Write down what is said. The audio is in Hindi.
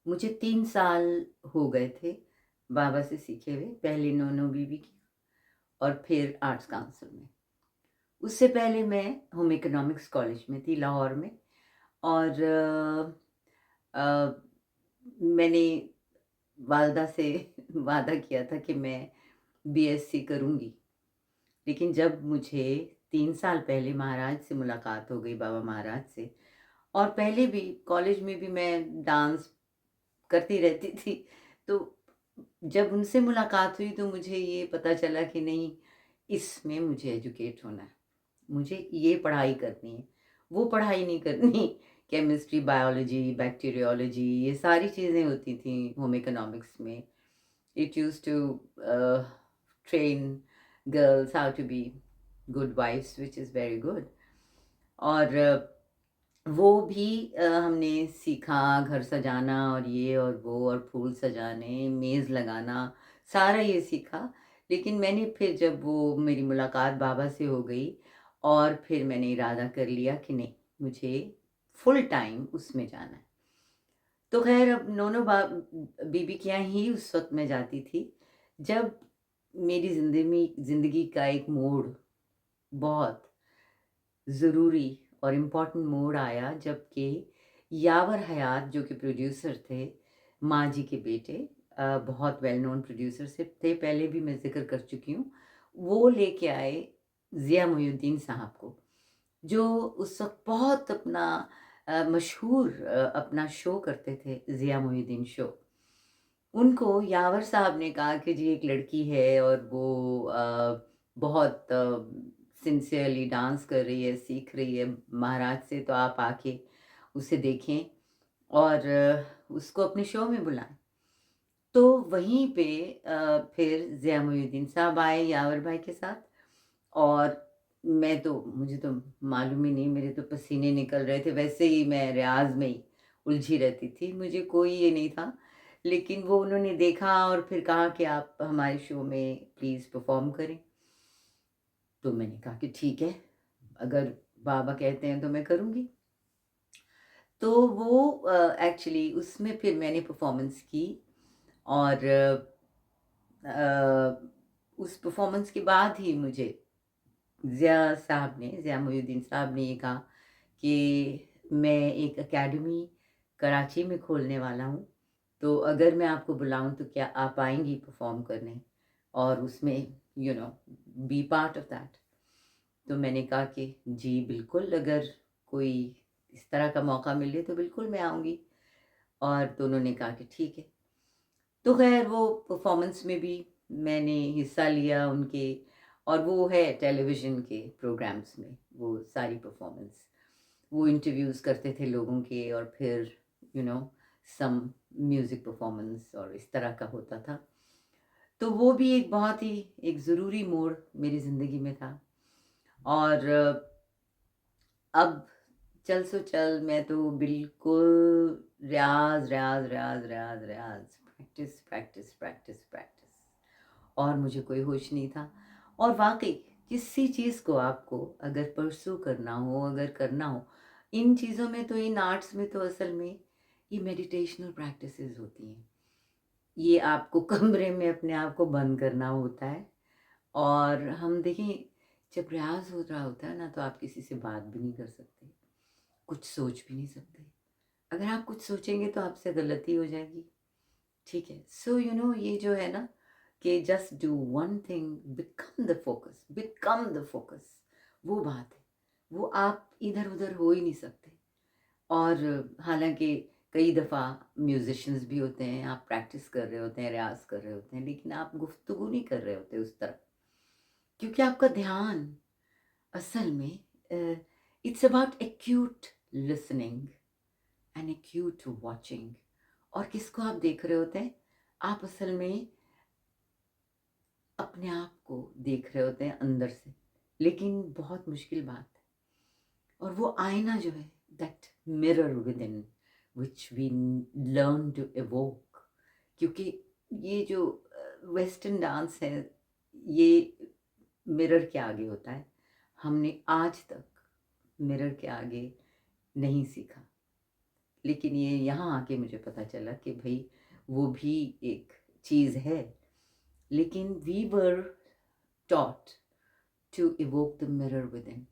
मुझे 3 साल हो गए थे बाबा से सीखे हुए, पहले नोनो बीबी की और फिर आर्ट्स काउंसिल में। उससे पहले मैं होम इकोनॉमिक्स कॉलेज में थी लाहौर में और अ, मैंने वालिदा से वादा किया था कि मैं बीएससी करूँगी। लेकिन जब मुझे 3 साल पहले महाराज से मुलाकात हो गई, बाबा महाराज से, और पहले भी कॉलेज में भी मैं डांस करती रहती थी, तो जब उनसे मुलाकात हुई तो मुझे ये पता चला कि नहीं, इसमें मुझे एजुकेट होना है, मुझे ये पढ़ाई करनी है, वो पढ़ाई नहीं करनी। केमिस्ट्री, बायोलॉजी, बैक्टीरियोलॉजी, ये सारी चीज़ें होती थी होम इकोनॉमिक्स में। It used to train girls how to be good wifes, which is very good. और वो भी हमने सीखा, घर सजाना और ये और वो और फूल सजाने, मेज़ लगाना, सारा ये सीखा। लेकिन मैंने फिर जब वो मेरी मुलाकात बाबा से हो गई और फिर मैंने इरादा कर लिया कि नहीं, मुझे फुल टाइम उसमें जाना है। तो ख़ैर अब नोनो बीबी के यहाँ ही उस वक़्त मैं जाती थी, जब मेरी ज़िंदगी का एक मोड़, बहुत ज़रूरी और इम्पोर्टेंट मोड़ आया, जबकि यावर हयात जो कि प्रोड्यूसर थे, माँ जी के बेटे, बहुत वेल नोन प्रोड्यूसर से थे, पहले भी मैं ज़िक्र कर चुकी हूँ। वो लेके आए ज़िया मोहिउद्दीन साहब को, जो उस वक़्त बहुत अपना मशहूर अपना शो करते थे, ज़िया मोहिउद्दीन शो। उनको यावर साहब ने कहा कि जी एक लड़की है और वो बहुत सिंसियरली डांस कर रही है, सीख रही है महाराज से, तो आप आके उसे देखें और उसको अपने शो में बुलाएं। तो वहीं पे फिर ज़िया मोहिउद्दीन साहब आए यावर भाई के साथ, और मुझे तो मालूम ही नहीं, मेरे तो पसीने निकल रहे थे, वैसे ही मैं रियाज़ में ही उलझी रहती थी, मुझे कोई ये नहीं था। लेकिन वो उन्होंने देखा और फिर कहा कि आप हमारे शो में प्लीज़ परफ़ॉर्म करें। तो मैंने कहा कि ठीक है, अगर बाबा कहते हैं तो मैं करूँगी। तो वो एक्चुअली उसमें फिर मैंने परफ़ॉर्मेंस की और उस परफ़ॉर्मेंस के बाद ही मुझे ज़िया मोहिउद्दीन साहब ने ये कहा कि मैं एक अकेडमी कराची में खोलने वाला हूँ, तो अगर मैं आपको बुलाऊँ तो क्या आप आएँगी परफ़ॉर्म करने और उसमें बी पार्ट ऑफ दैट? तो मैंने कहा कि जी बिल्कुल, अगर कोई इस तरह का मौका मिले तो बिल्कुल मैं आऊँगी। और तो उन्होंने कहा कि ठीक है। तो ख़ैर वो परफ़ॉर्मेंस में भी मैंने हिस्सा लिया उनके, और वो है टेलीविज़न के प्रोग्राम्स में, वो सारी परफ़ॉर्मेंस। वो इंटरव्यूज़ करते थे लोगों के और फिर you know some music performance और इस तरह का होता था। तो वो भी एक बहुत ही एक ज़रूरी मोड़ मेरी ज़िंदगी में था। और अब चल सो चल, मैं तो बिल्कुल रियाज़, रियाज़, रियाज़, रियाज़, रियाज़, प्रैक्टिस, प्रैक्टिस, प्रैक्टिस, प्रैक्टिस, और मुझे कोई होश नहीं था। और वाक़ई किसी चीज़ को आपको अगर परस्यू करना हो, अगर करना हो, इन चीज़ों में तो, इन आर्ट्स में तो असल में ये मेडिटेशनल प्रैक्टिसेस होती हैं। ये आपको कमरे में अपने आप को बंद करना होता है, और हम देखें, जब रियाज़ हो रहा होता है ना, तो आप किसी से बात भी नहीं कर सकते, कुछ सोच भी नहीं सकते। अगर आप कुछ सोचेंगे तो आपसे गलती हो जाएगी, ठीक है? सो ये जो है ना कि just do one thing, become the focus, become the focus, वो बात है। वो आप इधर-उधर हो ही नहीं सकते। और हालाँकि कई दफ़ा म्यूज़िशियंस भी होते हैं, आप प्रैक्टिस कर रहे होते हैं, रियाज़ कर रहे होते हैं, लेकिन आप गुफ्तगू नहीं कर रहे होते उस तरफ, क्योंकि आपका ध्यान असल में it's about acute listening and acute watching. और किसको आप देख रहे होते हैं? आप असल में अपने आप को देख रहे होते हैं अंदर से, लेकिन बहुत मुश्किल बात है। और वो आईना जो है, that mirror within which we learn to evoke, क्योंकि ये जो वेस्टर्न डांस है, ये मिरर के आगे होता है। हमने आज तक मिरर के आगे नहीं सीखा। लेकिन ये यहाँ आके मुझे पता चला कि भाई वो भी एक चीज़ है। लेकिन we were taught to evoke the mirror with in.